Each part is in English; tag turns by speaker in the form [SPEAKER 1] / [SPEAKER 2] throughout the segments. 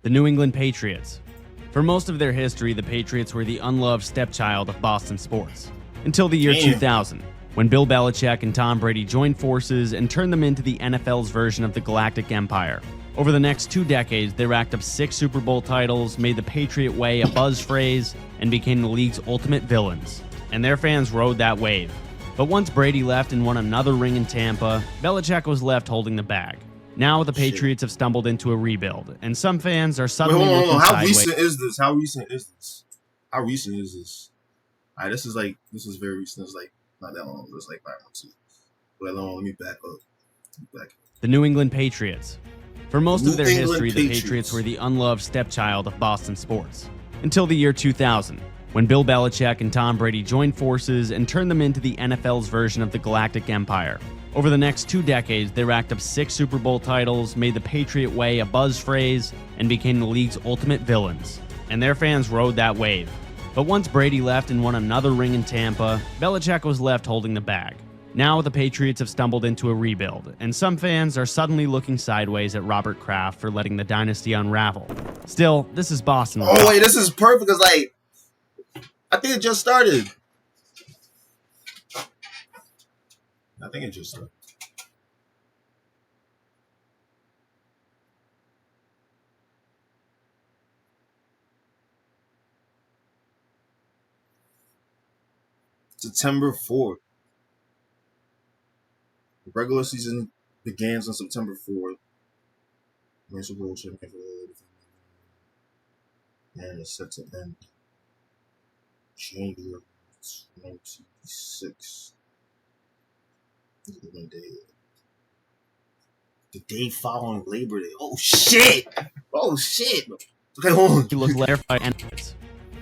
[SPEAKER 1] The New England Patriots. For most of their history, the Patriots were the unloved stepchild of Boston sports. Until the year 2000, when Bill Belichick and Tom Brady joined forces and turned them into the NFL's version of the Galactic Empire. Over the next 2 decades, they racked up 6 Super Bowl titles, made the Patriot Way a buzz phrase, and became the league's ultimate villains. And their fans rode that wave. But once Brady left and won another ring in Tampa, Belichick was left holding the bag. Now the Patriots have stumbled into a rebuild, and some fans are suddenly looking sideways.
[SPEAKER 2] How recent is this? How recent is this? All right, this is very recent. It's like not that long. It's like 5 months. But let me back up.
[SPEAKER 1] The New England Patriots. For most of their history, the Patriots were the unloved stepchild of Boston sports. Until the year 2000, when Bill Belichick and Tom Brady joined forces and turned them into the NFL's version of the Galactic Empire. Over the next 2 decades, they racked up 6 Super Bowl titles, made the Patriot Way a buzz phrase, and became the league's ultimate villains. And their fans rode that wave. But once Brady left and won another ring in Tampa, Belichick was left holding the bag. Now the Patriots have stumbled into a rebuild, and some fans are suddenly looking sideways at Robert Kraft for letting the dynasty unravel. Still, this is Boston.
[SPEAKER 2] Oh wait, this is perfect because I think it just started. September 4th. The regular season begins on September 4th. Super Bowl champion and it's set to end January 26th. The day following Labor Day. Oh shit! Okay, hold on.
[SPEAKER 1] He looked clarified and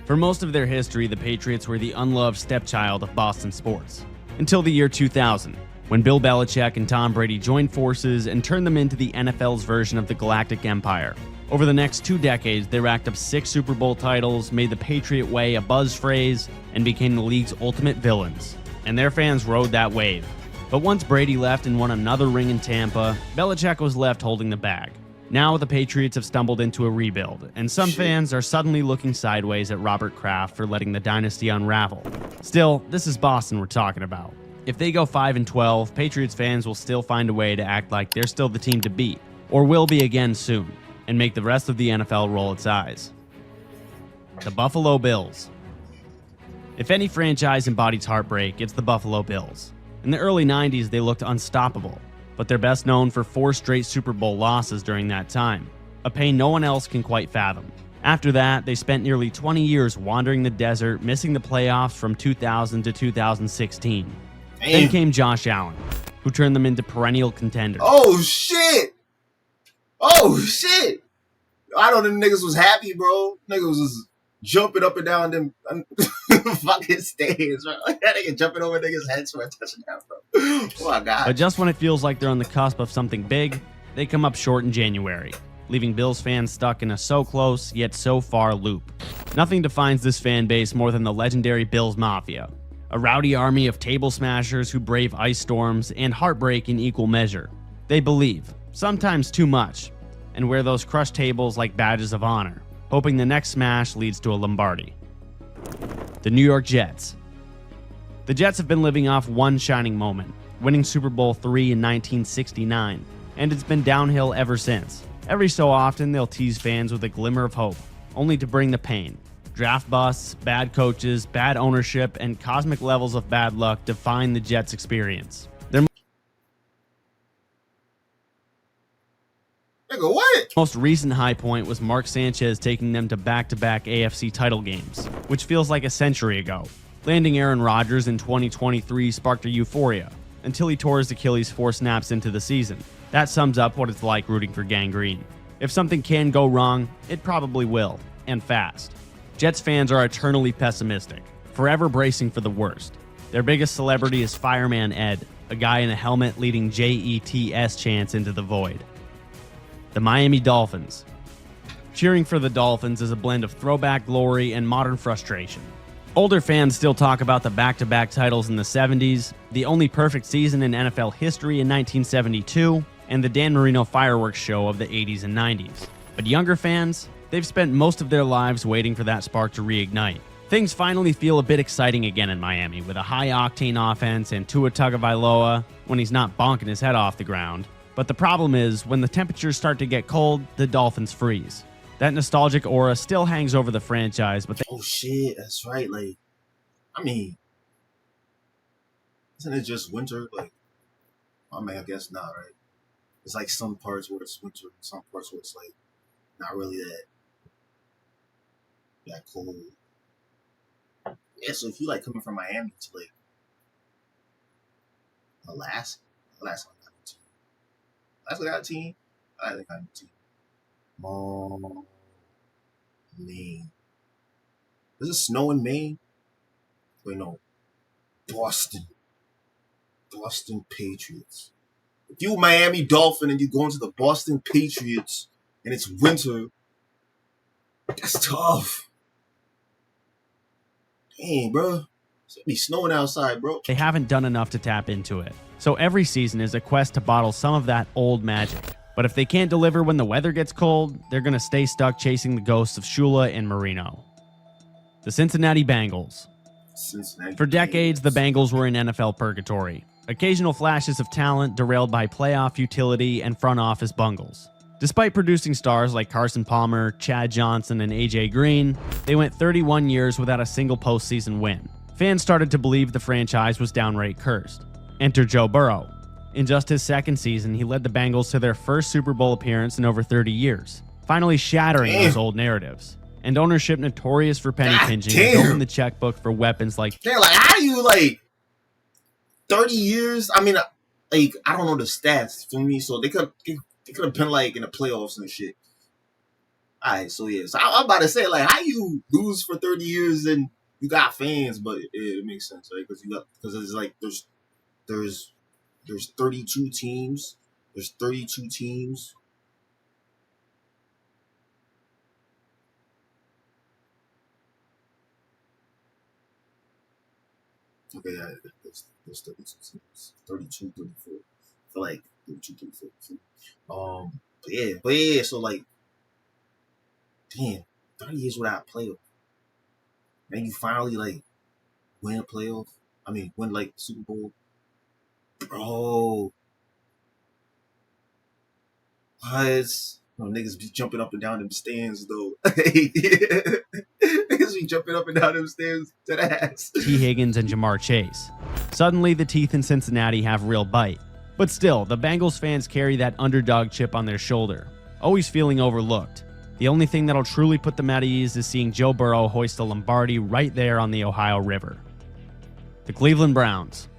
[SPEAKER 1] for most of their history, the Patriots were the unloved stepchild of Boston sports. Until the year 2000, when Bill Belichick and Tom Brady joined forces and turned them into the NFL's version of the Galactic Empire. Over the next 2 decades, they racked up 6 Super Bowl titles, made the Patriot Way a buzz phrase, and became the league's ultimate villains. And their fans rode that wave. But once Brady left and won another ring in Tampa, Belichick was left holding the bag. Now the Patriots have stumbled into a rebuild, and some fans are suddenly looking sideways at Robert Kraft for letting the dynasty unravel. Still, this is Boston we're talking about. If they go 5-12, Patriots fans will still find a way to act like they're still the team to beat, or will be again soon, and make the rest of the NFL roll its eyes. The Buffalo Bills. If any franchise embodies heartbreak, it's the Buffalo Bills. In the early 90s, they looked unstoppable, but they're best known for 4 straight Super Bowl losses during that time, a pain no one else can quite fathom. After that, they spent nearly 20 years wandering the desert, missing the playoffs from 2000 to 2016.
[SPEAKER 2] Damn.
[SPEAKER 1] Then came Josh Allen, who turned them into perennial contenders.
[SPEAKER 2] Oh shit! I know them niggas was happy, bro. Niggas was just jumping up and down them fucking stairs, bro. That nigga jumping over niggas' heads for a touchdown, bro. Oh my god.
[SPEAKER 1] But just when it feels like they're on the cusp of something big, they come up short in January, leaving Bills fans stuck in a so close yet so far loop. Nothing defines this fan base more than the legendary Bills Mafia, a rowdy army of table smashers who brave ice storms and heartbreak in equal measure. They believe, sometimes too much, and wear those crushed tables like badges of honor, hoping the next smash leads to a Lombardi. The New York Jets. The Jets have been living off one shining moment, winning Super Bowl III in 1969, and it's been downhill ever since. Every so often, they'll tease fans with a glimmer of hope, only to bring the pain. Draft busts, bad coaches, bad ownership, and cosmic levels of bad luck define the Jets' experience. Their most recent high point was Mark Sanchez taking them to back-to-back AFC title games, which feels like a century ago. Landing Aaron Rodgers in 2023 sparked a euphoria, until he tore his Achilles 4 snaps into the season. That sums up what it's like rooting for gangrene. If something can go wrong, it probably will, and fast. Jets fans are eternally pessimistic, forever bracing for the worst. Their biggest celebrity is Fireman Ed, a guy in a helmet leading JETS chants into the void. The Miami Dolphins. Cheering for the Dolphins is a blend of throwback glory and modern frustration. Older fans still talk about the back-to-back titles in the 70s, the only perfect season in NFL history in 1972, and the Dan Marino fireworks show of the 80s and 90s. But younger fans, They've spent most of their lives waiting for that spark to reignite. Things finally feel a bit exciting again in Miami, with a high-octane offense and Tua Tagovailoa when he's not bonking his head off the ground. But the problem is, when the temperatures start to get cold, the Dolphins freeze. That nostalgic aura still hangs over the franchise, but
[SPEAKER 2] oh shit, that's right. Like, I mean, isn't it just winter? Like, I mean, I guess not, right? It's like some parts where it's winter, some parts where it's like not really that cold. Yeah, so if you like coming from Miami to like Alaska got a team. Alaska got a team. I think I got a team. Maine. Does it snow in Maine? Wait, no. Boston Patriots. If you Miami Dolphin and you go into the Boston Patriots and it's winter, that's tough. Dang, bro. It's gonna be snowing outside, bro.
[SPEAKER 1] they haven't done enough to tap into it. So every season is a quest to bottle some of that old magic. But if they can't deliver when the weather gets cold, they're going to stay stuck chasing the ghosts of Shula and Marino. The Cincinnati Bengals. For decades, the Bengals were in NFL purgatory. Occasional flashes of talent derailed by playoff futility and front office bungles. Despite producing stars like Carson Palmer, Chad Johnson, and AJ Green, they went 31 years without a single postseason win. Fans started to believe the franchise was downright cursed. Enter Joe Burrow. In just his second season, he led the Bengals to their first Super Bowl appearance in over 30 years, finally shattering those old narratives. And ownership notorious for penny pinching has opened the checkbook for weapons like...
[SPEAKER 2] Damn, like, how do you, like, 30 years? I mean, like, I don't know the stats for me, so they could have been, like, in the playoffs and shit. All right, so, yeah. So, I'm about to say, like, how you lose for 30 years and you got fans, but it makes sense, right? Because it's, like, there's 32 teams. There's 32 teams. Okay, yeah, there's 32 teams. 32, 34. I feel like 32, 34. But yeah, so like, damn, 30 years without a playoff. And you finally like win a playoff. I mean, win like Super Bowl. Bro. What? No, niggas be jumping up and down them stands though. Niggas be jumping up and down them stands to the ass.
[SPEAKER 1] T. Higgins and Jamar Chase. Suddenly, the teeth in Cincinnati have real bite. But still, the Bengals fans carry that underdog chip on their shoulder, always feeling overlooked. The only thing that'll truly put them at ease is seeing Joe Burrow hoist a Lombardi right there on the Ohio River. The Cleveland Browns.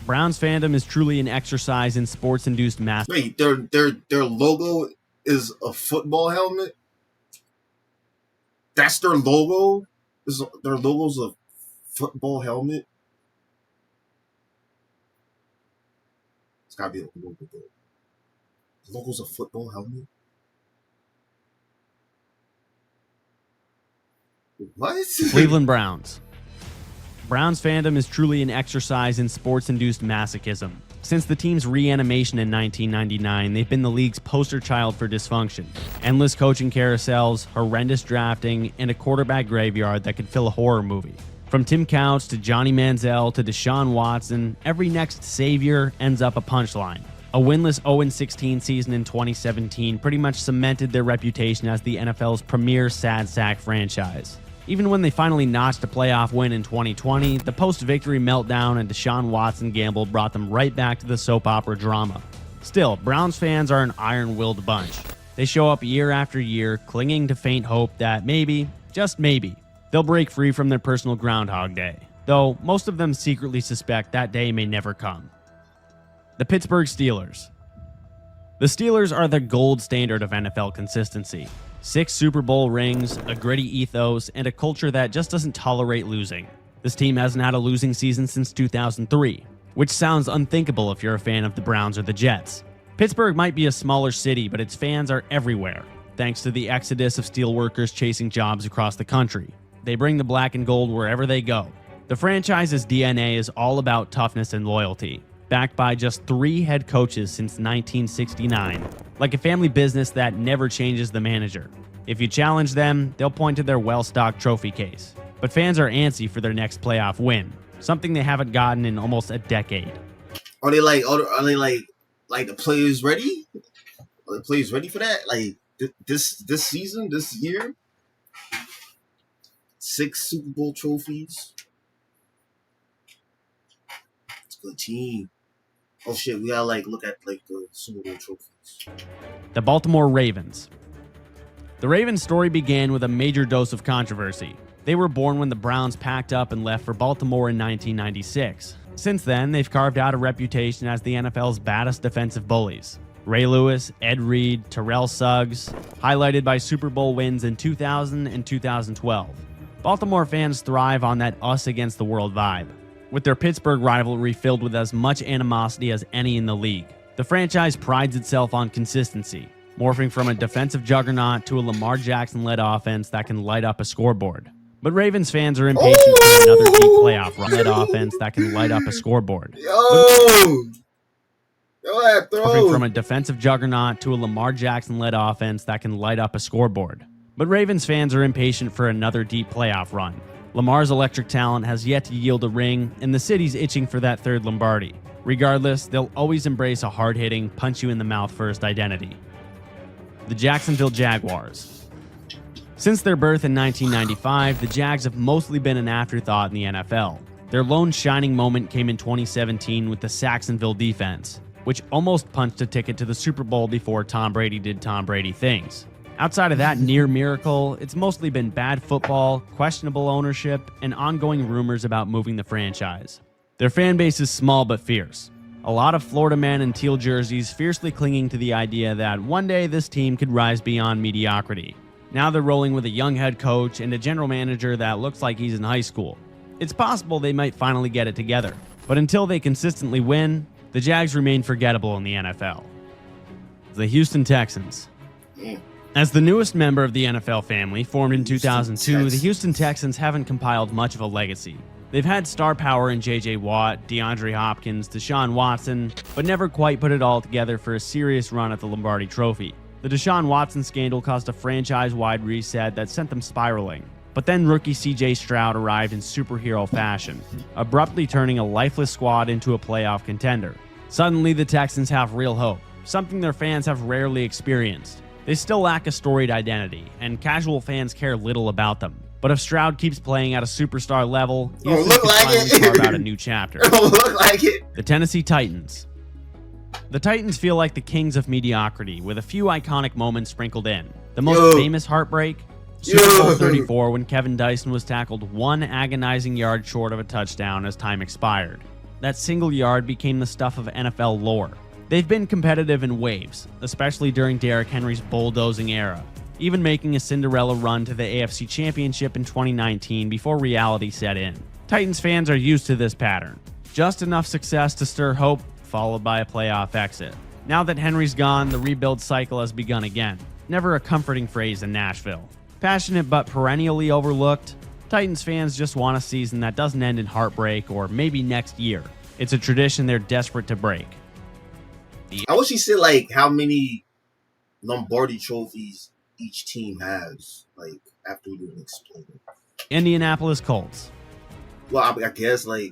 [SPEAKER 1] Browns fandom is truly an exercise in sports-induced mass.
[SPEAKER 2] Wait, their logo is a football helmet? That's their logo? Their logo's a football helmet? It's gotta be a logo, though. The logo's a football helmet? What?
[SPEAKER 1] Cleveland Browns. Browns fandom is truly an exercise in sports-induced masochism. Since the team's reanimation in 1999, they've been the league's poster child for dysfunction. Endless coaching carousels, horrendous drafting, and a quarterback graveyard that could fill a horror movie. From Tim Couch to Johnny Manziel to Deshaun Watson, every next savior ends up a punchline. A winless 0-16 season in 2017 pretty much cemented their reputation as the NFL's premier sad sack franchise. Even when they finally notched a playoff win in 2020, the post-victory meltdown and Deshaun Watson gamble brought them right back to the soap opera drama. Still, Browns fans are an iron-willed bunch. They show up year after year, clinging to faint hope that maybe, just maybe, they'll break free from their personal Groundhog Day. Though most of them secretly suspect that day may never come. The Pittsburgh Steelers. The Steelers are the gold standard of NFL consistency. 6 Super Bowl rings, a gritty ethos, and a culture that just doesn't tolerate losing. This team hasn't had a losing season since 2003, which sounds unthinkable if you're a fan of the Browns or the Jets. Pittsburgh might be a smaller city, but its fans are everywhere, thanks to the exodus of steelworkers chasing jobs across the country. They bring the black and gold wherever they go. The franchise's DNA is all about toughness and loyalty, backed by just 3 head coaches since 1969, like a family business that never changes the manager. If you challenge them, they'll point to their well-stocked trophy case. But fans are antsy for their next playoff win, something they haven't gotten in almost a decade.
[SPEAKER 2] Are they like the players ready? Are the players ready for that? Like this season, this year, 6 Super Bowl trophies. It's a good team. Oh shit, we gotta look at the Super Bowl trophies.
[SPEAKER 1] The Baltimore Ravens. The Ravens' story began with a major dose of controversy. They were born when the Browns packed up and left for Baltimore in 1996. Since then, they've carved out a reputation as the NFL's baddest defensive bullies. Ray Lewis, Ed Reed, Terrell Suggs, highlighted by Super Bowl wins in 2000 and 2012. Baltimore fans thrive on that us against the world vibe, with their Pittsburgh rivalry filled with as much animosity as any in the league. The franchise prides itself on consistency, morphing from a defensive juggernaut to a Lamar Jackson-led offense that can light up a scoreboard. But Ravens fans are impatient for another deep playoff run-led offense that can light up a scoreboard. Morphing from a defensive juggernaut to a Lamar Jackson-led offense that can light up a scoreboard. But Ravens fans are impatient for another deep playoff run. Lamar's electric talent has yet to yield a ring, and the city's itching for that third Lombardi. Regardless, they'll always embrace a hard-hitting, punch-you-in-the-mouth-first identity. The Jacksonville Jaguars. Since their birth in 1995, the Jags have mostly been an afterthought in the NFL. Their lone shining moment came in 2017 with the Saxonville defense, which almost punched a ticket to the Super Bowl before Tom Brady did Tom Brady things. Outside of that near miracle, it's mostly been bad football, questionable ownership, and ongoing rumors about moving the franchise. Their fan base is small but fierce. A lot of Florida men in teal jerseys fiercely clinging to the idea that one day this team could rise beyond mediocrity. Now they're rolling with a young head coach and a general manager that looks like he's in high school. It's possible they might finally get it together, but until they consistently win, the Jags remain forgettable in the NFL. The Houston Texans. As the newest member of the NFL family, formed in 2002, the Houston Texans haven't compiled much of a legacy. They've had star power in J.J. Watt, DeAndre Hopkins, Deshaun Watson, but never quite put it all together for a serious run at the Lombardi Trophy. The Deshaun Watson scandal caused a franchise-wide reset that sent them spiraling. But then rookie C.J. Stroud arrived in superhero fashion, abruptly turning a lifeless squad into a playoff contender. Suddenly, the Texans have real hope, something their fans have rarely experienced. They still lack a storied identity, and casual fans care little about them. But if Stroud keeps playing at a superstar level, Houston can finally carve out a new chapter. The Tennessee Titans. The Titans feel like the kings of mediocrity, with a few iconic moments sprinkled in. The most famous heartbreak? Super Bowl 34, when Kevin Dyson was tackled one agonizing yard short of a touchdown as time expired. That single yard became the stuff of NFL lore. They've been competitive in waves, especially during Derrick Henry's bulldozing era, even making a Cinderella run to the AFC Championship in 2019 before reality set in. Titans fans are used to this pattern. Just enough success to stir hope, followed by a playoff exit. Now that Henry's gone, the rebuild cycle has begun again. Never a comforting phrase in Nashville. Passionate but perennially overlooked, Titans fans just want a season that doesn't end in heartbreak or maybe next year. It's a tradition they're desperate to break.
[SPEAKER 2] I wish he said how many Lombardi trophies each team has, after we didn't explain it.
[SPEAKER 1] Indianapolis Colts.
[SPEAKER 2] Well, I guess they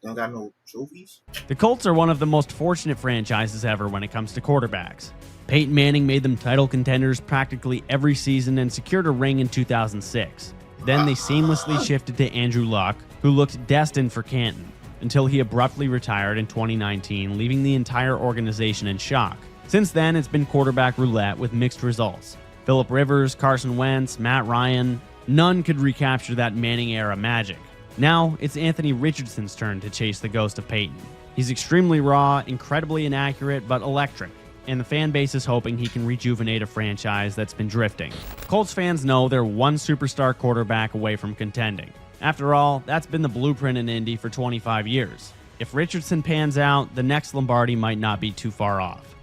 [SPEAKER 2] don't got no trophies.
[SPEAKER 1] The Colts are one of the most fortunate franchises ever when it comes to quarterbacks. Peyton Manning made them title contenders practically every season and secured a ring in 2006. Then they seamlessly shifted to Andrew Luck, who looked destined for Canton, until he abruptly retired in 2019, leaving the entire organization in shock. Since then, it's been quarterback roulette with mixed results. Phillip Rivers, Carson Wentz, Matt Ryan, none could recapture that Manning-era magic. Now, it's Anthony Richardson's turn to chase the ghost of Peyton. He's extremely raw, incredibly inaccurate, but electric, and the fan base is hoping he can rejuvenate a franchise that's been drifting. Colts fans know they're one superstar quarterback away from contending. After all, that's been the blueprint in Indy for 25 years. If Richardson pans out, the next Lombardi might not be too far off.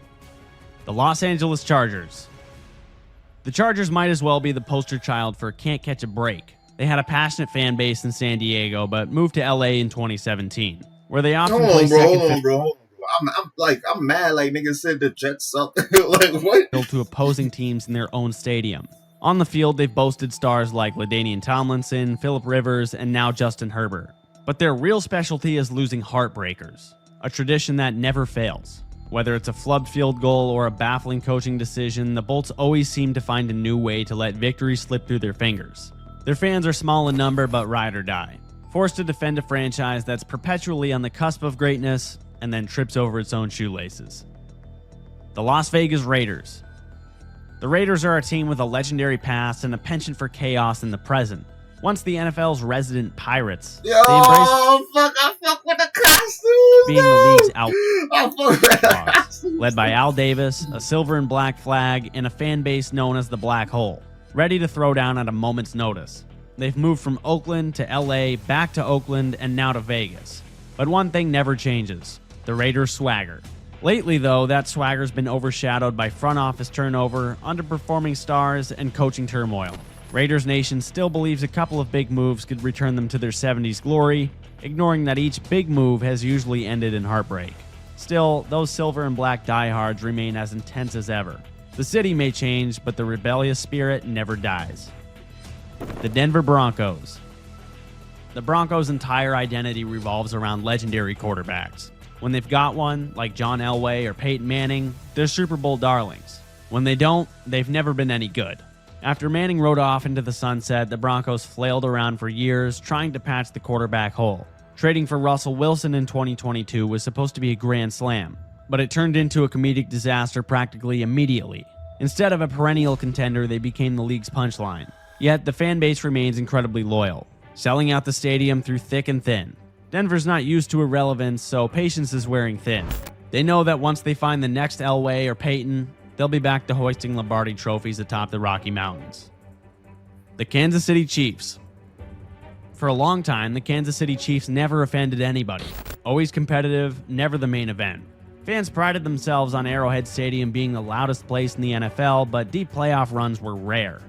[SPEAKER 1] The Los Angeles Chargers. The Chargers might as well be the poster child for can't catch a break. They had a passionate fan base in San Diego, but moved to LA in 2017, where they often play second.
[SPEAKER 2] Hold on, bro. I'm mad. Like niggas said the Jets suck. Like what?
[SPEAKER 1] To opposing teams in their own stadium. On the field, they've boasted stars like LaDainian Tomlinson, Phillip Rivers, and now Justin Herbert. But their real specialty is losing heartbreakers, a tradition that never fails. Whether it's a flubbed field goal or a baffling coaching decision, the Bolts always seem to find a new way to let victory slip through their fingers. Their fans are small in number but ride or die, forced to defend a franchise that's perpetually on the cusp of greatness and then trips over its own shoelaces. The Las Vegas Raiders. The Raiders are a team with a legendary past and a penchant for chaos in the present. Once the NFL's resident pirates,
[SPEAKER 2] Yo,
[SPEAKER 1] they embraced
[SPEAKER 2] I fuck with the costumes.
[SPEAKER 1] being the league's out.
[SPEAKER 2] I fuck with the costumes.
[SPEAKER 1] Led by Al Davis, a silver and black flag, and a fan base known as the Black Hole, ready to throw down at a moment's notice. They've moved from Oakland to LA, back to Oakland, and now to Vegas. But one thing never changes: the Raiders' swagger. Lately, though, that swagger's been overshadowed by front office turnover, underperforming stars, and coaching turmoil. Raiders Nation still believes a couple of big moves could return them to their 70s glory, ignoring that each big move has usually ended in heartbreak. Still, those silver and black diehards remain as intense as ever. The city may change, but the rebellious spirit never dies. The Denver Broncos. The Broncos' entire identity revolves around legendary quarterbacks. When they've got one, like John Elway or Peyton Manning, they're Super Bowl darlings. When they don't, they've never been any good. After Manning rode off into the sunset, the Broncos flailed around for years trying to patch the quarterback hole. Trading for Russell Wilson in 2022 was supposed to be a grand slam, but it turned into a comedic disaster practically immediately. Instead of a perennial contender, they became the league's punchline. Yet the fan base remains incredibly loyal, selling out the stadium through thick and thin. Denver's not used to irrelevance, so patience is wearing thin. They know that once they find the next Elway or Peyton, they'll be back to hoisting Lombardi trophies atop the Rocky Mountains. The Kansas City Chiefs. For a long time, the Kansas City Chiefs never offended anybody. Always competitive, never the main event. Fans prided themselves on Arrowhead Stadium being the loudest place in the NFL, but deep playoff runs were rare.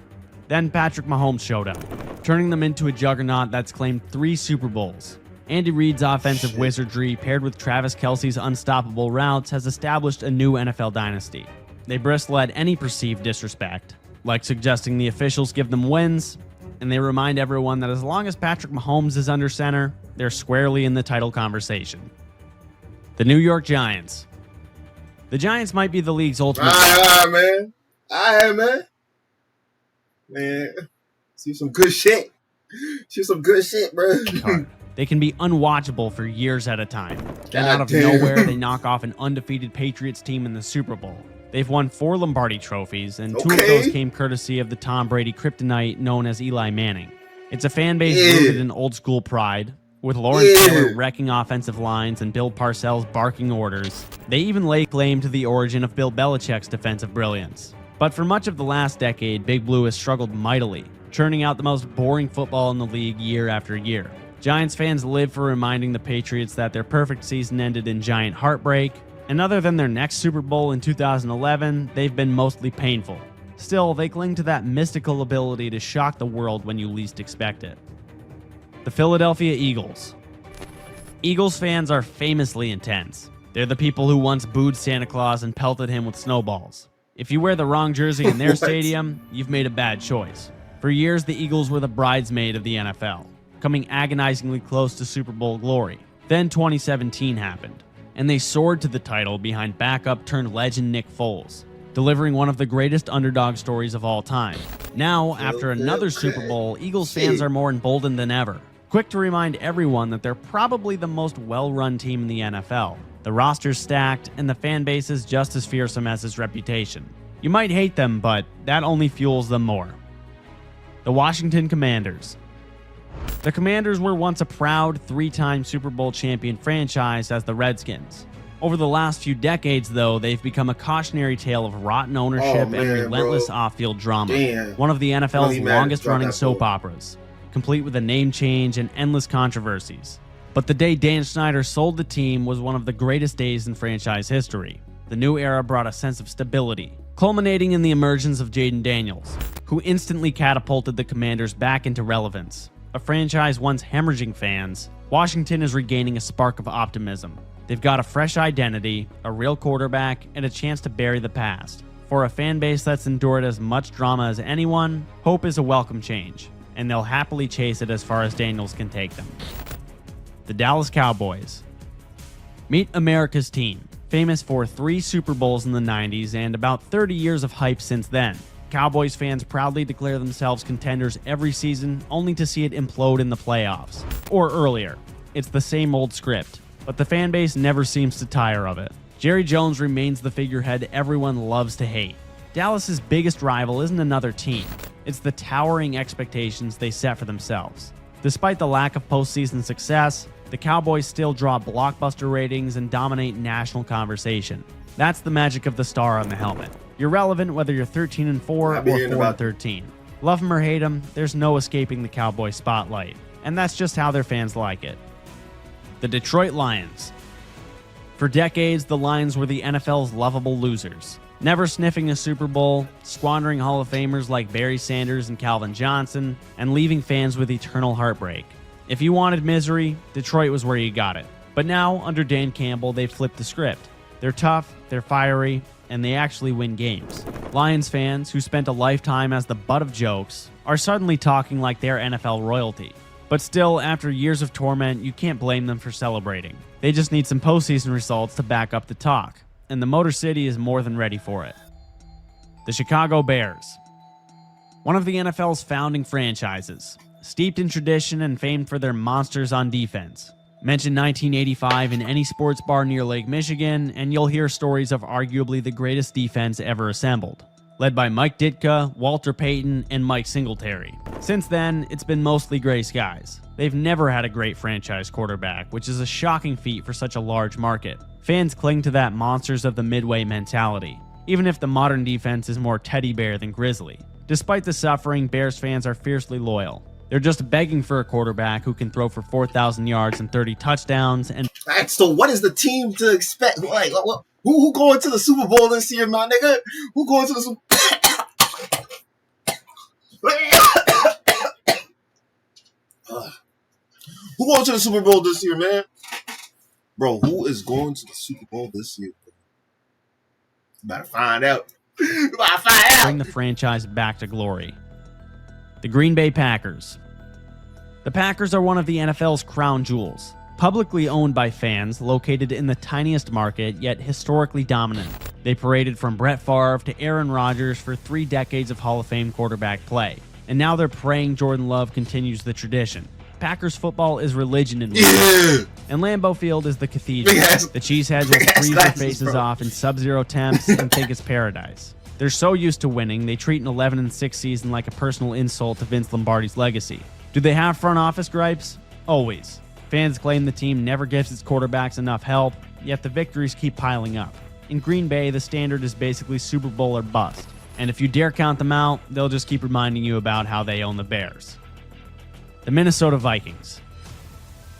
[SPEAKER 1] Then Patrick Mahomes showed up, turning them into a juggernaut that's claimed 3 Super Bowls. Andy Reid's offensive wizardry, paired with Travis Kelce's unstoppable routes, has established a new NFL dynasty. They bristle at any perceived disrespect, like suggesting the officials give them wins, and they remind everyone that as long as Patrick Mahomes is under center, they're squarely in the title conversation. The New York Giants. The Giants might be the league's ultimate...
[SPEAKER 2] man. Man, see some good shit. See some good shit, bro.
[SPEAKER 1] They can be unwatchable for years at a time. Then out of nowhere, they knock off an undefeated Patriots team in the Super Bowl. They've won 4 Lombardi trophies, and 2 of those came courtesy of the Tom Brady kryptonite known as Eli Manning. It's a fan base rooted in old-school pride, with Lawrence Taylor wrecking offensive lines and Bill Parcells barking orders. They even lay claim to the origin of Bill Belichick's defensive brilliance. But for much of the last decade, Big Blue has struggled mightily, churning out the most boring football in the league year after year. Giants fans live for reminding the Patriots that their perfect season ended in giant heartbreak, and other than their next Super Bowl in 2011, they've been mostly painful. Still, they cling to that mystical ability to shock the world when you least expect it. The Philadelphia Eagles. Eagles fans are famously intense. They're the people who once booed Santa Claus and pelted him with snowballs. If you wear the wrong jersey in their stadium, you've made a bad choice. For years, the Eagles were the bridesmaid of the NFL, coming agonizingly close to Super Bowl glory. Then 2017 happened, and they soared to the title behind backup-turned-legend Nick Foles, delivering one of the greatest underdog stories of all time. Now, after another Super Bowl, Eagles fans are more emboldened than ever, quick to remind everyone that they're probably the most well-run team in the NFL. The roster's stacked, and the fan base is just as fearsome as its reputation. You might hate them, but that only fuels them more. The Washington Commanders. The Commanders were once a proud 3-time Super Bowl champion franchise as the Redskins. Over the last few decades, though, they've become a cautionary tale of rotten ownership and relentless off-field drama. One of the NFL's longest-running soap operas, complete with a name change and endless controversies. But the day Dan Snyder sold the team was one of the greatest days in franchise history. The new era brought a sense of stability, culminating in the emergence of Jaden Daniels, who instantly catapulted the Commanders back into relevance. A franchise once hemorrhaging fans, Washington is regaining a spark of optimism. They've got a fresh identity, a real quarterback, and a chance to bury the past. For a fan base that's endured as much drama as anyone, hope is a welcome change, and they'll happily chase it as far as Daniels can take them. The Dallas Cowboys. Meet America's team, famous for 3 Super Bowls in the 90s and about 30 years of hype since then. Cowboys fans proudly declare themselves contenders every season, only to see it implode in the playoffs. Or earlier. It's the same old script, but the fan base never seems to tire of it. Jerry Jones remains the figurehead everyone loves to hate. Dallas's biggest rival isn't another team. It's the towering expectations they set for themselves. Despite the lack of postseason success, the Cowboys still draw blockbuster ratings and dominate national conversation. That's the magic of the star on the helmet. You're relevant whether you're 13-4 or 4-13. Love him or hate him, there's no escaping the Cowboys spotlight. And that's just how their fans like it. The Detroit Lions. For decades, the Lions were the NFL's lovable losers, never sniffing a Super Bowl, squandering Hall of Famers like Barry Sanders and Calvin Johnson, and leaving fans with eternal heartbreak. If you wanted misery, Detroit was where you got it. But now, under Dan Campbell, they've flipped the script. They're tough, they're fiery, and they actually win games. Lions fans, who spent a lifetime as the butt of jokes, are suddenly talking like they're NFL royalty. But still, after years of torment, you can't blame them for celebrating. They just need some postseason results to back up the talk, and the Motor City is more than ready for it. The Chicago Bears. One of the NFL's founding franchises, steeped in tradition and famed for their monsters on defense. Mention 1985 in any sports bar near Lake Michigan, and you'll hear stories of arguably the greatest defense ever assembled, led by Mike Ditka, Walter Payton, and Mike Singletary. Since then, it's been mostly gray skies. They've never had a great franchise quarterback, which is a shocking feat for such a large market. Fans cling to that monsters of the midway mentality, even if the modern defense is more teddy bear than grizzly. Despite the suffering, Bears fans are fiercely loyal. They're just begging for a quarterback who can throw for 4,000 yards and 30 touchdowns. And
[SPEAKER 2] so what is the team to expect? Like, who going to the Super Bowl this year, my nigga? Who going to the Super Who going to the Super Bowl this year, man? Bro, who is going to the Super Bowl this year? About to find out.
[SPEAKER 1] Bring the franchise back to glory. The Green Bay Packers. The Packers are one of the NFL's crown jewels, publicly owned by fans, located in the tiniest market, yet historically dominant. They paraded from Brett Favre to Aaron Rodgers for 3 decades of Hall of Fame quarterback play, and now they're praying Jordan Love continues the tradition. Packers football is religion in and Lambeau Field is the cathedral. The Cheeseheads will freeze their faces off in sub-zero temps and think it's paradise. They're so used to winning, they treat an 11-6 season like a personal insult to Vince Lombardi's legacy. Do they have front office gripes? Always. Fans claim the team never gives its quarterbacks enough help, yet the victories keep piling up. In Green Bay, the standard is basically Super Bowl or bust. And if you dare count them out, they'll just keep reminding you about how they own the Bears. The Minnesota Vikings.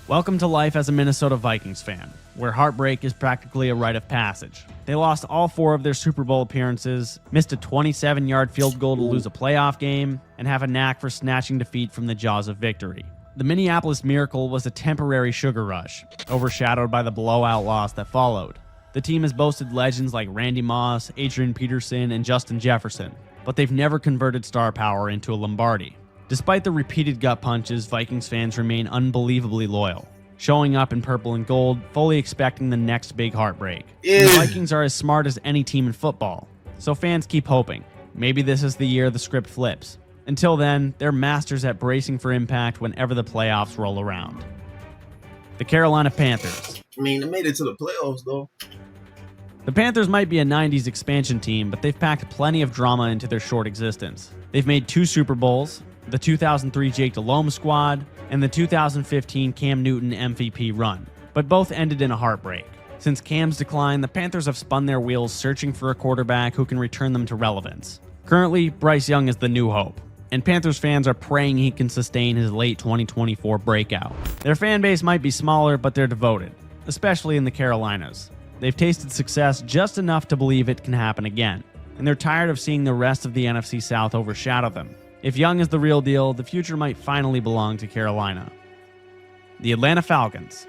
[SPEAKER 1] Welcome to life as a Minnesota Vikings fan, where heartbreak is practically a rite of passage. They lost all 4 of their Super Bowl appearances, missed a 27-yard field goal to lose a playoff game, and have a knack for snatching defeat from the jaws of victory. The Minneapolis Miracle was a temporary sugar rush, overshadowed by the blowout loss that followed. The team has boasted legends like Randy Moss, Adrian Peterson, and Justin Jefferson, but they've never converted star power into a Lombardi. Despite the repeated gut punches, Vikings fans remain unbelievably loyal, showing up in purple and gold, fully expecting the next big heartbreak. The Vikings are as smart as any team in football, so fans keep hoping. Maybe this is the year the script flips. Until then, they're masters at bracing for impact whenever the playoffs roll around. The Carolina Panthers.
[SPEAKER 2] I mean, they made it to the playoffs, though.
[SPEAKER 1] The Panthers might be a 90s expansion team, but they've packed plenty of drama into their short existence. They've made 2 Super Bowls, the 2003 Jake Delhomme squad, and the 2015 Cam Newton MVP run, but both ended in a heartbreak. Since Cam's decline, the Panthers have spun their wheels searching for a quarterback who can return them to relevance. Currently, Bryce Young is the new hope, and Panthers fans are praying he can sustain his late 2024 breakout. Their fan base might be smaller, but they're devoted, especially in the Carolinas. They've tasted success just enough to believe it can happen again, and they're tired of seeing the rest of the NFC South overshadow them. If Young is the real deal, the future might finally belong to Carolina. The Atlanta Falcons.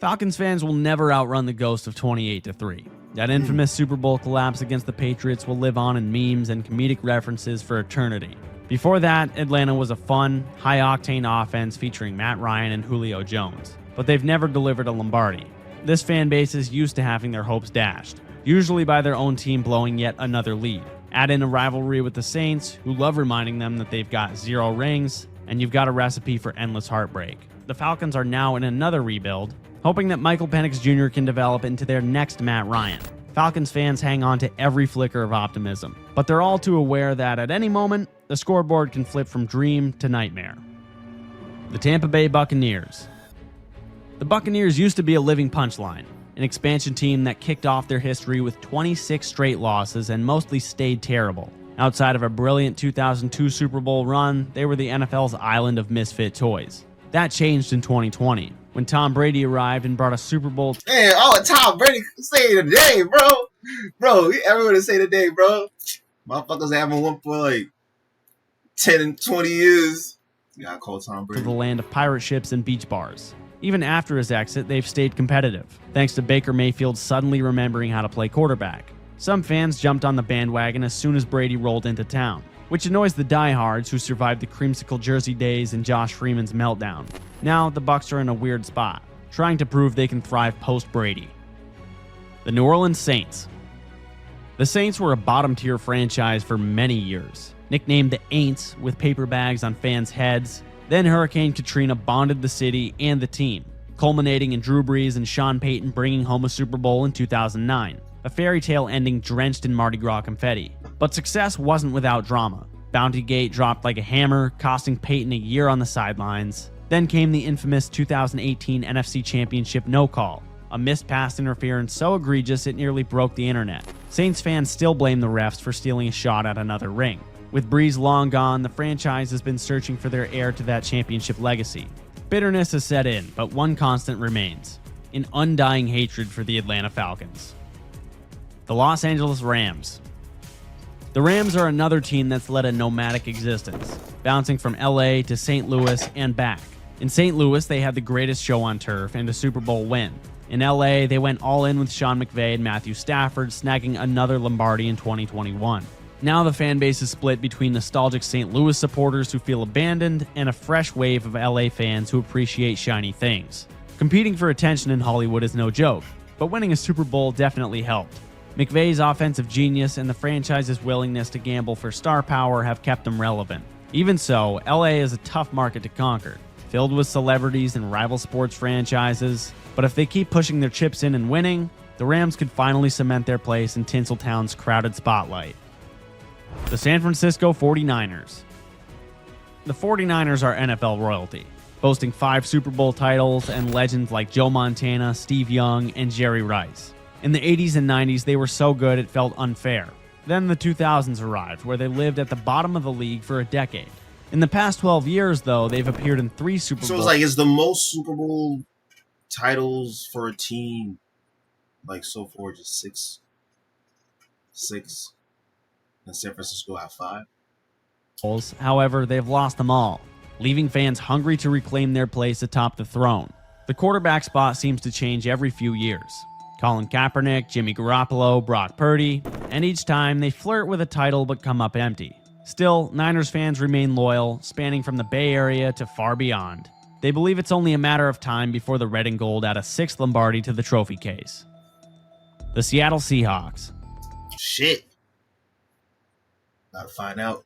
[SPEAKER 1] Falcons fans will never outrun the ghost of 28-3. That infamous Super Bowl collapse against the Patriots will live on in memes and comedic references for eternity. Before that, Atlanta was a fun, high-octane offense featuring Matt Ryan and Julio Jones, but they've never delivered a Lombardi. This fan base is used to having their hopes dashed, usually by their own team blowing yet another lead. Add in a rivalry with the Saints, who love reminding them that they've got 0 rings, and you've got a recipe for endless heartbreak. The Falcons are now in another rebuild, hoping that Michael Penix Jr. can develop into their next Matt Ryan. Falcons fans hang on to every flicker of optimism, but they're all too aware that at any moment, the scoreboard can flip from dream to nightmare. The Tampa Bay Buccaneers. The Buccaneers used to be a living punchline, an expansion team that kicked off their history with 26 straight losses and mostly stayed terrible. Outside of a brilliant 2002 Super Bowl run, they were the NFL's island of misfit toys. That changed in 2020, when Tom Brady arrived and brought a Super Bowl.
[SPEAKER 2] Man, Tom Brady say today, bro. Bro, everyone say today, bro. Motherfuckers haven't won for like 10 and 20 years. You gotta call Tom Brady.
[SPEAKER 1] To the land of pirate ships and beach bars. Even after his exit, they've stayed competitive, thanks to Baker Mayfield suddenly remembering how to play quarterback. Some fans jumped on the bandwagon as soon as Brady rolled into town, which annoys the diehards who survived the creamsicle jersey days and Josh Freeman's meltdown. Now, the Bucs are in a weird spot, trying to prove they can thrive post-Brady. The New Orleans Saints. The Saints were a bottom-tier franchise for many years, nicknamed the Aints with paper bags on fans' heads. Then Hurricane Katrina bonded the city and the team, culminating in Drew Brees and Sean Payton bringing home a Super Bowl in 2009, a fairy tale ending drenched in Mardi Gras confetti. But success wasn't without drama. Bounty Gate dropped like a hammer, costing Payton a year on the sidelines. Then came the infamous 2018 NFC Championship no call, a missed pass interference so egregious it nearly broke the internet. Saints fans still blame the refs for stealing a shot at another ring. With Brees long gone, the franchise has been searching for their heir to that championship legacy. Bitterness has set in, but one constant remains: an undying hatred for the Atlanta Falcons. The Los Angeles Rams. The Rams are another team that's led a nomadic existence, bouncing from LA to St. Louis and back. In St. Louis, they had the greatest show on turf and a Super Bowl win. In LA, they went all in with Sean McVay and Matthew Stafford, snagging another Lombardi in 2021. Now the fan base is split between nostalgic St. Louis supporters who feel abandoned and a fresh wave of LA fans who appreciate shiny things. Competing for attention in Hollywood is no joke, but winning a Super Bowl definitely helped. McVay's offensive genius and the franchise's willingness to gamble for star power have kept them relevant. Even so, LA is a tough market to conquer, filled with celebrities and rival sports franchises. But if they keep pushing their chips in and winning, the Rams could finally cement their place in Tinseltown's crowded spotlight. The San Francisco 49ers. The 49ers are NFL royalty, boasting 5 Super Bowl titles and legends like Joe Montana, Steve Young, and Jerry Rice. In the 80s and 90s, they were so good it felt unfair. Then the 2000s arrived, where they lived at the bottom of the league for a decade. In the past 12 years, though, they've appeared in 3 Super Bowls.
[SPEAKER 2] So it's like, it's the most Super Bowl titles for a team, like, so far, just 6. And San Francisco have 5.
[SPEAKER 1] However, they've lost them all, leaving fans hungry to reclaim their place atop the throne. The quarterback spot seems to change every few years. Colin Kaepernick, Jimmy Garoppolo, Brock Purdy, and each time they flirt with a title but come up empty. Still, Niners fans remain loyal, spanning from the Bay Area to far beyond. They believe it's only a matter of time before the red and gold add a 6th Lombardi to the trophy case. The Seattle Seahawks.
[SPEAKER 2] Shit. Gotta find out.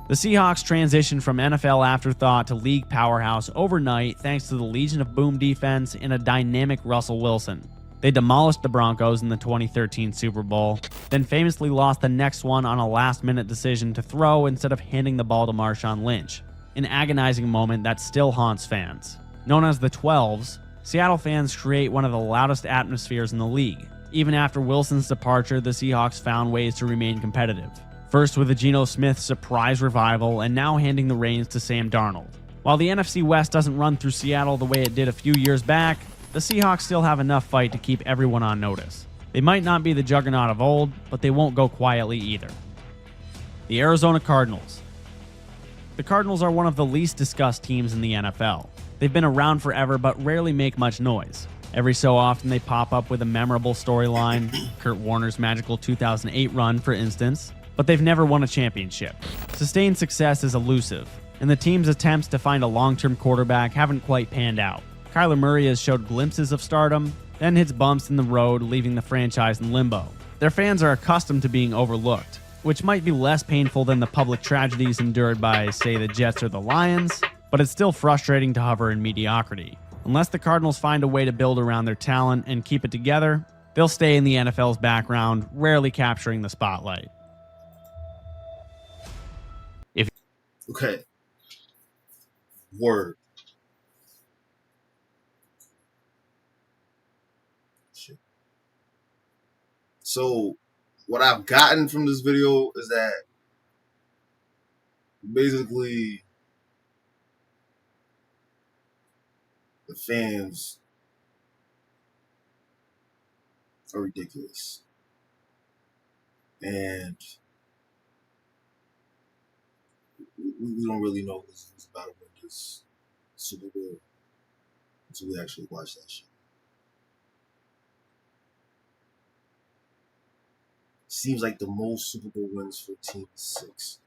[SPEAKER 1] The Seahawks transitioned from NFL afterthought to league powerhouse overnight thanks to the Legion of Boom defense and a dynamic Russell Wilson. They demolished the Broncos in the 2013 Super Bowl, then famously lost the next one on a last-minute decision to throw instead of handing the ball to Marshawn Lynch, an agonizing moment that still haunts fans. Known as the 12s, Seattle fans create one of the loudest atmospheres in the league. Even after Wilson's departure, the Seahawks found ways to remain competitive. First with a Geno Smith surprise revival, and now handing the reins to Sam Darnold. While the NFC West doesn't run through Seattle the way it did a few years back, the Seahawks still have enough fight to keep everyone on notice. They might not be the juggernaut of old, but they won't go quietly either. The Arizona Cardinals. The Cardinals are one of the least discussed teams in the NFL. They've been around forever but rarely make much noise. Every so often, they pop up with a memorable storyline, Kurt Warner's magical 2008 run, for instance, but they've never won a championship. Sustained success is elusive, and the team's attempts to find a long-term quarterback haven't quite panned out. Kyler Murray has showed glimpses of stardom, then hits bumps in the road, leaving the franchise in limbo. Their fans are accustomed to being overlooked, which might be less painful than the public tragedies endured by, say, the Jets or the Lions, but it's still frustrating to hover in mediocrity. Unless the Cardinals find a way to build around their talent and keep it together, they'll stay in the NFL's background, rarely capturing the spotlight.
[SPEAKER 2] Okay. Word. Shit. So, what I've gotten from this video is that basically the fans are ridiculous. And we don't really know who's about to win this Super Bowl until we actually watch that shit. Seems like the most Super Bowl wins for Team 6.